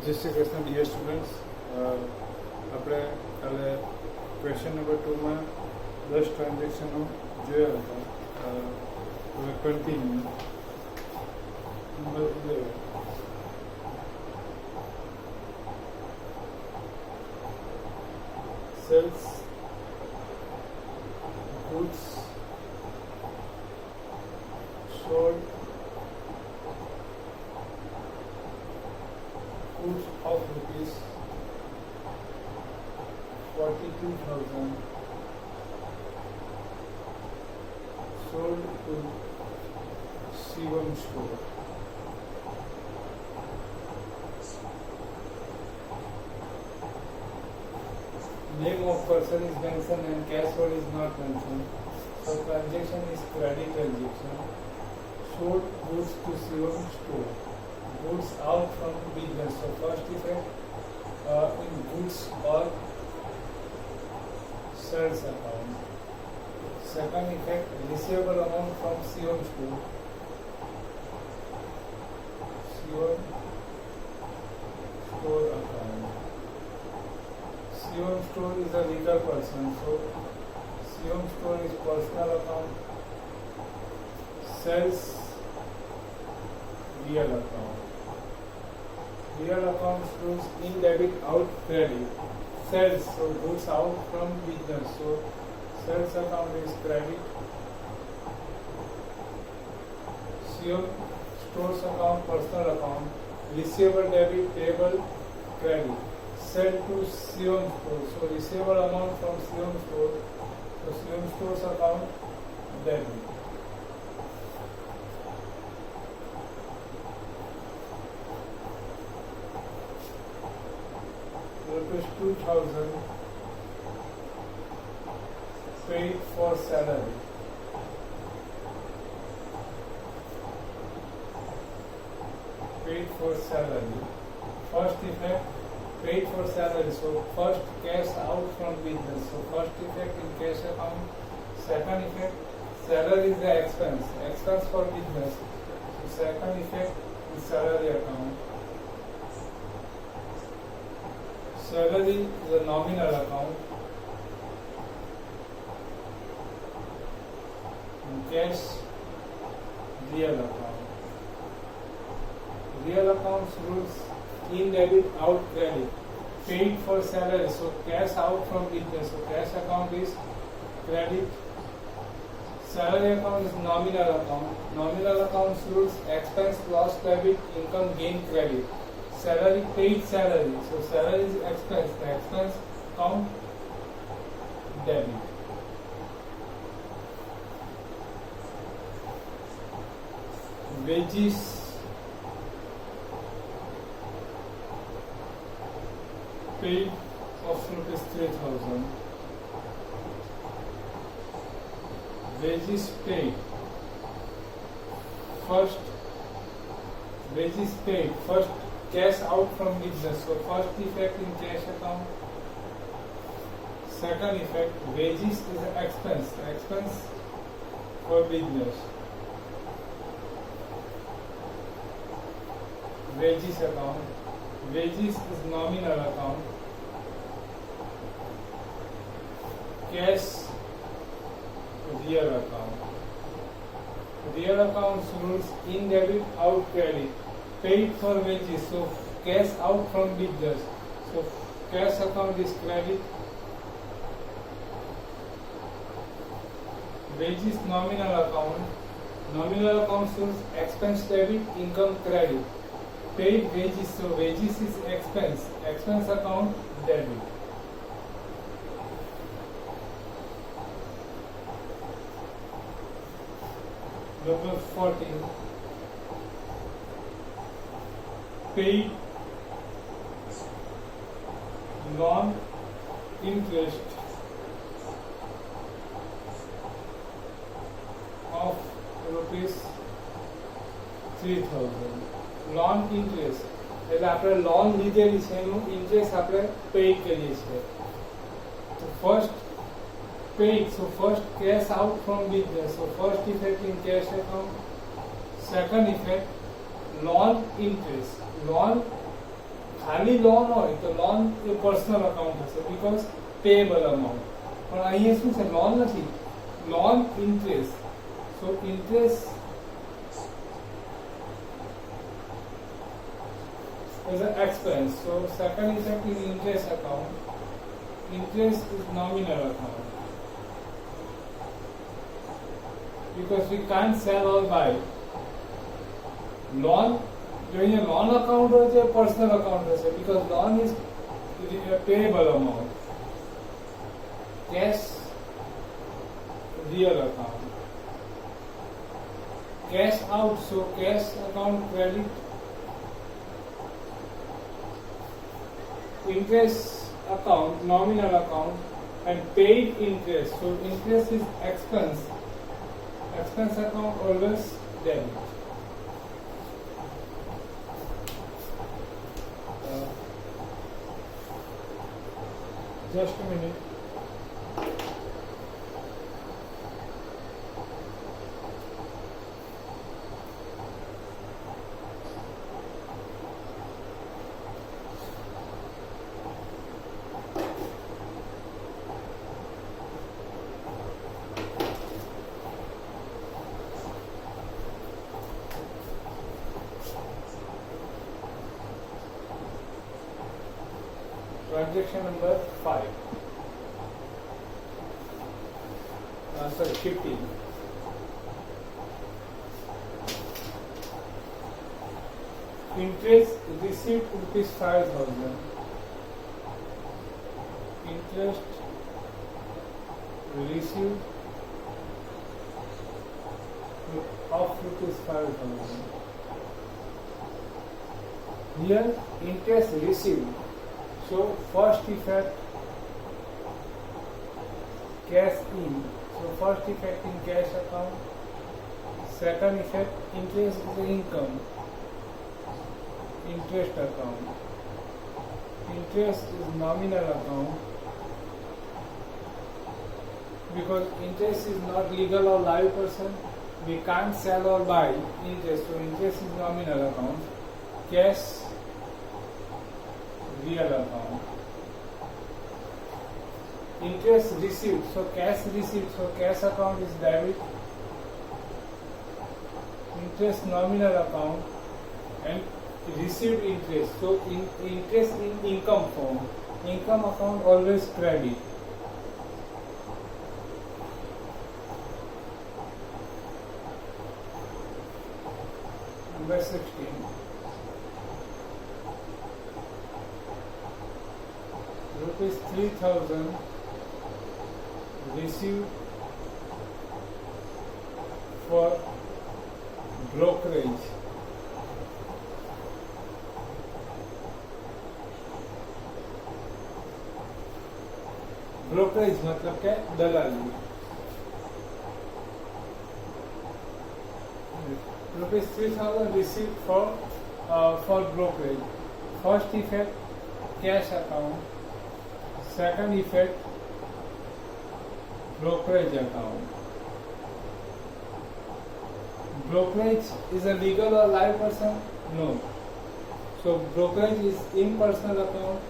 જય Shri Krishna dear students. આપણે કાલે ક્વેશ્ચન નંબર 2માં 10 ટ્રાન્ઝેક્શનો જોયા હતા. હવે continue number 11. Sales goods sold goods of rupees 42,000 sold to Shivam store. Name of person is mentioned and cash hold is not mentioned. So transaction is credit transaction. Sold goods to Shivam store. Goods out from business. So first effect in goods or sales account. Second effect, receivable amount from Shivam store. Shivam store account. Shivam store is a legal person, so Shivam store is personal account. Sales real account. Real account shows in debit out credit. Sales, so goods out from business, so sales account is credit. Shivam stores account personal account. Receivable debit, payable credit. Sell to Shivam store, so receivable amount from Shivam store, so Shivam store's account debit. Rupees 2,000 paid for salary. Paid for salary. First effect, paid for salary. So first cash out from business. So first effect in cash account. Second effect, salary is the expense. Expense for business. So second effect is salary account. Salary is a nominal account. And cash, real account. Real accounts rules in debit out credit. Paid for salary, so cash out from business. So cash account is credit. Salary account is nominal account. Nominal accounts rules expense, loss, debit, income, gain, credit. Salary, paid salary. So salary is expense. The expense account debit. Wages, paid of rupees 3,000. Wages paid. First, wages paid. First, cash out from business. So first effect in cash account. Second effect, wages is an expense. The expense for business. Wages account. Wages is nominal account. Cash, real account. Real accounts rules in debit out credit. Paid for wages, so cash out from business. So cash account is credit. Wages nominal account. Nominal account shows expense debit, income credit. Paid wages, so wages is expense. Expense account debit. Number 14. Paid non-interest of rupees 3,000. Loan interest એટલે આપણે loan લીધેલી છે એનું interest આપણે pay કરીએ છીએ. તો first paid, so first cash out from business. So first effect in cash account. Second effect, loan interest. Loan ખાલી લોન હોય તો લોન એ પર્સનલ અકાઉન્ટ હશે બીકોઝ પેએબલ અમાઉન્ટ, પણ અહીંયા શું છે, લોન નથી, loan interest. So interest is an expense. So second effect is interest account. Interest is nominal account because we can't sell or buy. Loan, जो ये loan account हो जो personal account है, because loan is a payable amount. Cash, real account. Cash out, so cash account credit. Interest account, nominal account, and paid interest. So interest is expense. Expense account always debit. Just a minute. Transaction number 5. Sorry, 15. Interest received rupees 5,000. Interest received of rupees 5,000. Here interest received. So first effect cash in. So first effect in cash account. Second effect interest is the income. Interest account. Interest is nominal account because interest is not legal or live person. We can't sell or buy interest. So interest is nominal account. Cash, real account. Interest received, so cash received, so cash account is debit. Interest nominal account and received interest, so interest in income form. Income account always credit. Number 16. Rupees 3,000 received for brokerage. Brokerage मतलब क्या, दलाली. Rupees 3,000 received for brokerage. First effect cash account. Second effect brokerage account. Brokerage is a legal or live person? No. So brokerage is impersonal account.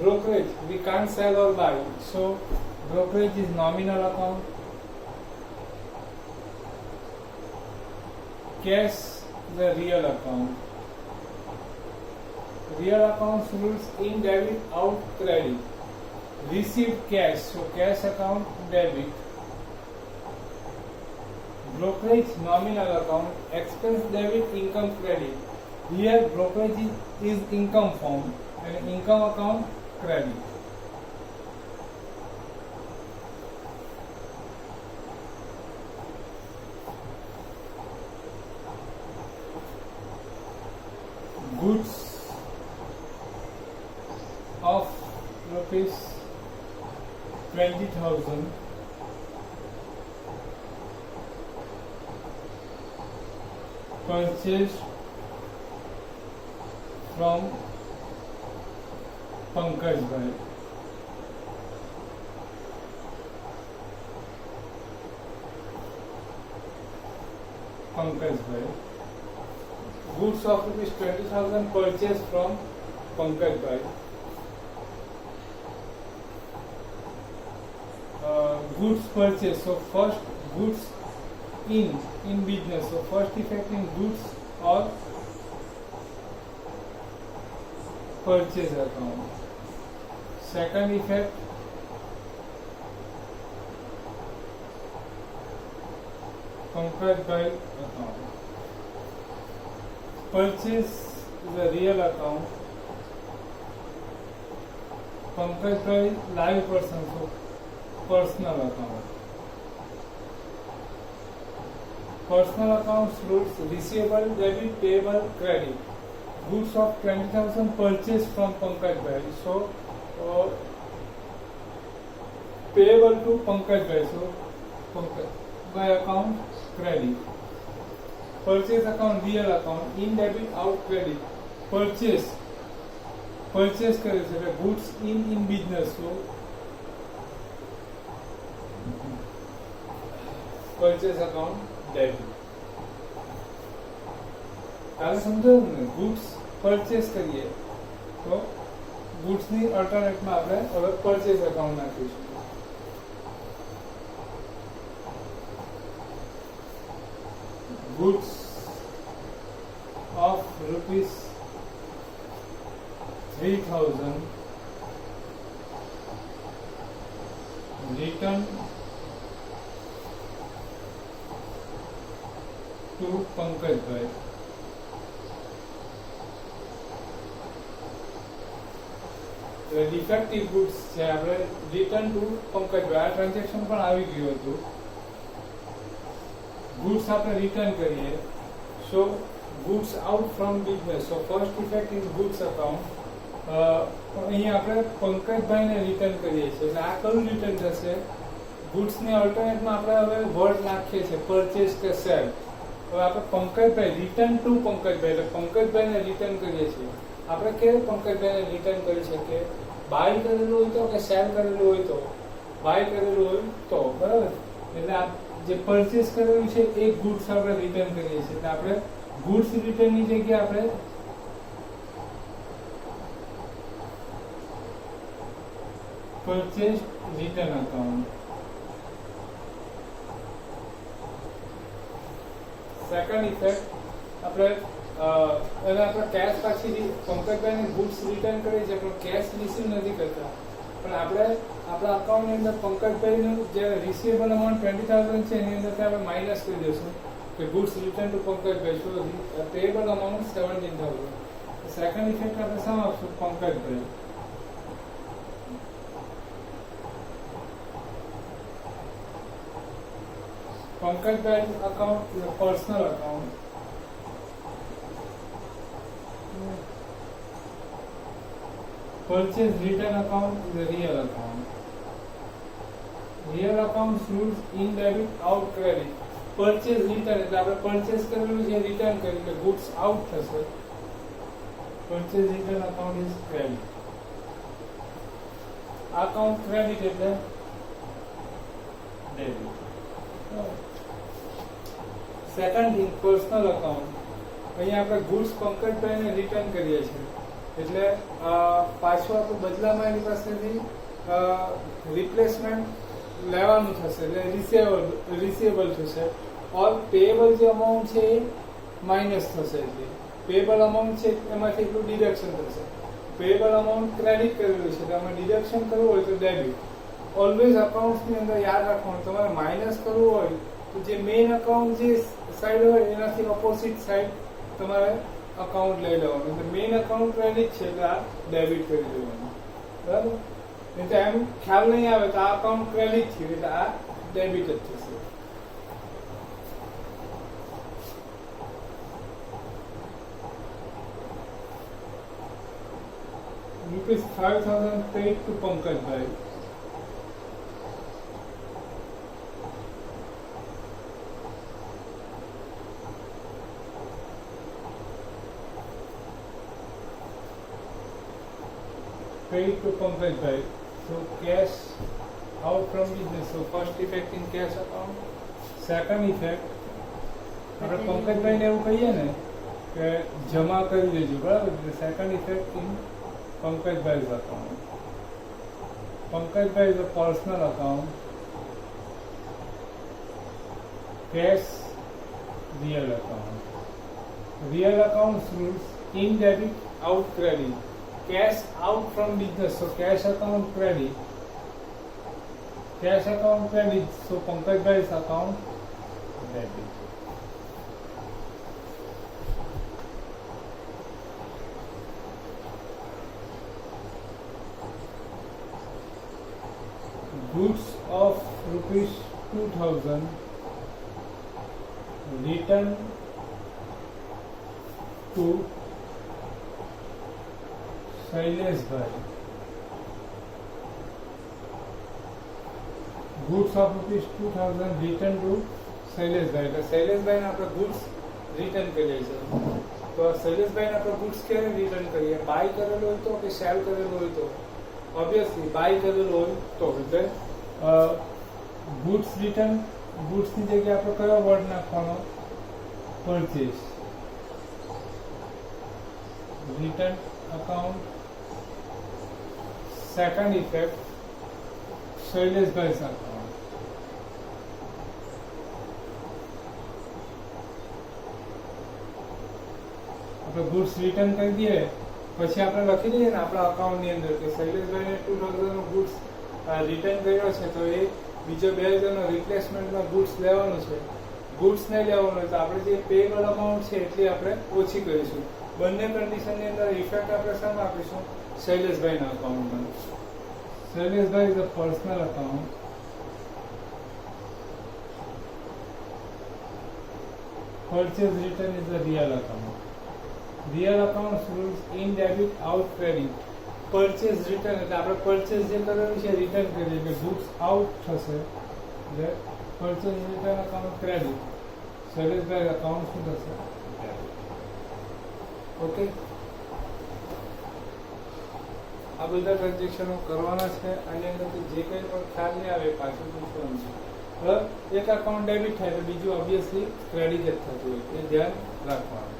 Brokerage we can't sell or buy. So brokerage is nominal account. Cash is a real account. Real accounts rules in debit, out credit. Received cash, so cash account debit. Brokerage nominal account, expense debit, income credit. Here brokerage is income form and income account credit. Goods of rupees 20,000 purchased from Pankaj Bhai. Goods of rupees 20,000 purchased from Pankajbhai. Goods purchase, so first goods in business, so first effect in goods or purchase account. Second effect Pankajbhai account. Purchase is a real account. Pankajbhai live person, so personal account. Personal accounts rules: receivable, debit, payable, credit. Goods of 20,000 purchased from Pankajbhai, so payable to Pankajbhai, so Pankajbhai account credit. Purchase account real account. In debit, out credit. Purchase કરે છે એટલે goods in business, so purchase account debit. કાલે સમજાયું ને, goods purchase કરીએ તો goods ની અલ્ટરનેટમાં આપણે હવે પરચેસ અકાઉન્ટ નાખીશું. Goods of ₹3,000 return to Pankajbhai. Defective goods છે, આપણે રિટર્ન ટુ પંકજભાઈ આ ટ્રાન્ઝેક્શન પણ આવી ગયું હતું. ગુડ્સ આપણે રિટર્ન કરીએ, so goods out from business, so first effect in goods account. અહીંયા આપણે પંકજભાઈને રિટર્ન કરીએ છીએ એટલે આ કયું રિટર્ન થશે? ગુડ્સની ઓલ્ટરનેટમાં આપણે હવે વર્ડ નાખીએ છીએ પરચેસ કે સેલ. હવે આપણે પંકજભાઈ રિટર્ન ટુ પંકજભાઈ એટલે પંકજભાઈને રિટર્ન કરીએ છીએ. આપણે કેવી પંકજભાઈને રિટર્ન કરી શકીએ? બાય કરેલું હોય તો કે સેલ કરેલું હોય તો? બાય કરેલું હોય તો, બરાબર. એટલે આ જે પરચેસ કરેલું છે એ ગુડ્સ આપણે રિટર્ન કરીએ છીએ એટલે આપણે ગુડ્સ રિટર્નની જગ્યાએ આપણે purchase return account. Second effect આપણે અને આપણે કેશ પાછી પંકજભાઈને ગુડ્સ રિટર્ન કરીએ છીએ પણ કેશ રિસીવ નથી કરતા, પણ આપણે આપણા અકાઉન્ટની અંદર પંકજભાઈનું જે રિસીવેબલ અમાઉન્ટ 20,000 છે એની અંદરથી આપણે માઇનસ કરી દઈશું કે goods return to Pankajbhai, so payable amount 17,000. Second effect આપણે શું આપશું? Pankajbhai. Pankajbhai account personal account. Purchase return account is a real account. Real account rules in debit, out credit. Purchase return એટલે આપણે પરચેસ કરેલું છે રિટર્ન કરી એટલે ગુડ્સ આઉટ થશે. Purchase return account is credit. Account credit એટલે debit. Second thing personal account. અહીંયા આપણે ગુડ્સ પંકજભાઈને રિટર્ન કરીએ છીએ એટલે પાછું આપણે બદલામાં એની પાસેથી રિપ્લેસમેન્ટ લેવાનું થશે એટલે રિસીવેબલ થશે. ઓર પેએબલ જે અમાઉન્ટ છે એ માઇનસ થશે એટલે પેએબલ અમાઉન્ટ છે એમાંથી એટલું ડિડક્શન થશે. પેએબલ અમાઉન્ટ ક્રેડિટ કરેલું છે તો આમાં ડિડક્શન કરવું હોય તો ડેબિટ. ઓલવેઝ અકાઉન્ટ્સની અંદર યાદ રાખવાનું, તમારે માઇનસ કરવું હોય તો જે મેઇન અકાઉન્ટ જે સાઈડ હોય એનાથી ઓપોઝિટ સાઈડ તમારે અકાઉન્ટ લઈ લેવાનું. એટલે મેઇન અકાઉન્ટ ક્રેડિટ છે એટલે આ ડેબિટ કરી દેવાનું, બરાબર. નહીં તો એમ ખ્યાલ નહીં આવે તો આ અકાઉન્ટ ક્રેડિટ થયું એટલે આ ડેબિટ જ થશે. ₹5,000 paid to Pankajbhai. Paid to Pankajbhai. So cash out from business. So first effect in cash account. Second effect આપણે પંકજભાઈને એવું કહીએ ને કે જમા કરી દેજો, બરાબર. Second effect in Pankaj Bhai's account. Pankaj Bhai is a personal account. Cash real account. Real accounts rules in debit, out credit. Cash out from business, so cash account credit. Cash account credit, so Pankaj Bhai's account debit. Goods of rupees 2000 return to Shailesh Bhai. Goods of rupees 2000 return to Shailesh Bhai. એટલે શૈલેષ ભાઈ ને આપણે goods return કરીએ છીએ. તો શૈલેષ ભાઈ ને આપણે goods ક્યારે return કરીએ? બાય કરેલો હોય તો કે સેલ કરેલો હોય તો? ઓબ્વિયસલી બાય કરેલો હોય તો. એટલે goods return, goods ની જગ્યાએ આપણે કયો વર્ડ નાખવાનો? Purchase. Return account, second effect, Shailesh Bhai's account. આપણે goods return કરી દઈએ પછી આપણે લખી દઈએ ને આપણા અકાઉન્ટ ની અંદર કે શૈલેષભાઈ ને 2000 નો goods રિટર્ન કર્યો છે તો એ બીજો 2000 નો રિપ્લેસમેન્ટમાં goods લેવાનું છે. goods નહીં લેવાનું હોય તો આપણે જે પેએબલ અમાઉન્ટ છે એટલી આપણે ઓછી કરીશું. બંને કન્ડિશનની અંદર ઇફેક્ટ આપણે શામાં આપીશું? શૈલેષભાઈના અકાઉન્ટમાં. Shaileshbhai is a personal account. Purchase return is a real account. Real accounts rules in debit, out credit. Purchase return એટલે આપણે purchase જે કરેલું છે રિટર્ન કરીએ એટલે goods out થશે એટલે purchase return account credit. શૈલેષભાઈ અકાઉન્ટ શું થશે? ઓકે, આ બધા ટ્રાન્ઝેક્શનો કરવાના છે. આની અંદરથી જે કંઈ પણ ખ્યાલ નહીં આવે પાછું પૂછવાનું છે. બરાબર, એક અકાઉન્ટ ડેબિટ થાય તો બીજું ઓબ્વિયસલી ક્રેડિટ જ થતું હોય એ ધ્યાન રાખવાનું.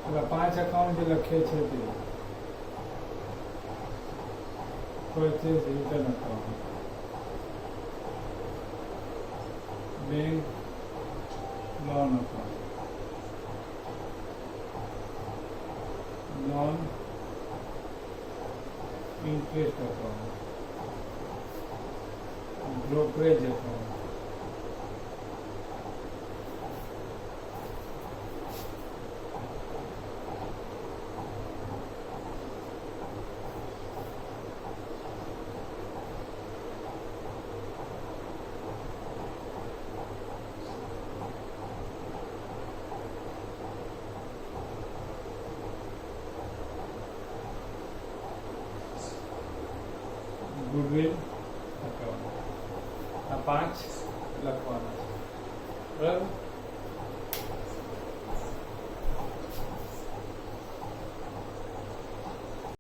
એટલે 5 અકાઉન્ટ જે લખીએ છે તે purchase return account, bank loan account, non interest account, brokerage account, goodwill account. આ 5 લખવાના છે. બરાબર.